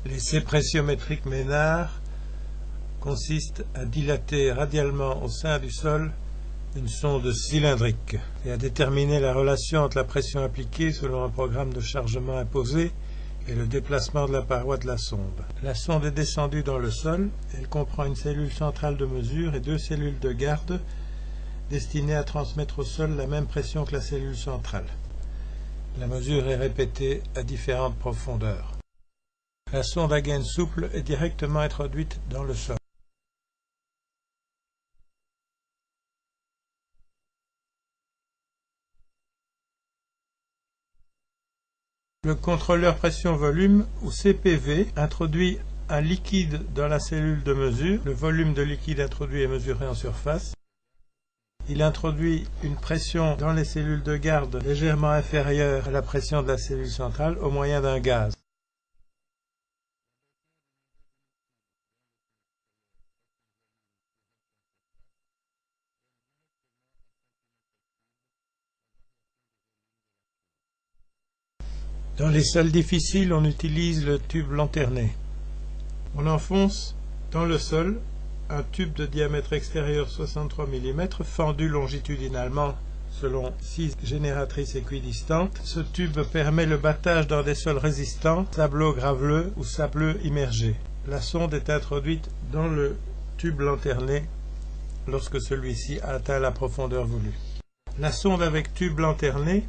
L'essai pressiométrique Ménard consiste à dilater radialement au sein du sol une sonde cylindrique et à déterminer la relation entre la pression appliquée selon un programme de chargement imposé et le déplacement de la paroi de la sonde. La sonde est descendue dans le sol. Elle comprend une cellule centrale de mesure et deux cellules de garde destinées à transmettre au sol la même pression que la cellule centrale. La mesure est répétée à différentes profondeurs. La sonde à gaine souple est directement introduite dans le sol. Le contrôleur pression-volume, ou CPV, introduit un liquide dans la cellule de mesure. Le volume de liquide introduit est mesuré en surface. Il introduit une pression dans les cellules de garde légèrement inférieure à la pression de la cellule centrale au moyen d'un gaz. Dans les sols difficiles, on utilise le tube lanterné. On enfonce dans le sol un tube de diamètre extérieur 63 mm fendu longitudinalement selon 6 génératrices équidistantes. Ce tube permet le battage dans des sols résistants, sablo-graveleux ou sableux immergés. La sonde est introduite dans le tube lanterné lorsque celui-ci atteint la profondeur voulue. La sonde avec tube lanterné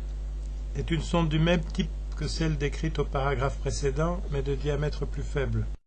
est une sonde du même type que celle décrite au paragraphe précédent, mais de diamètre plus faible.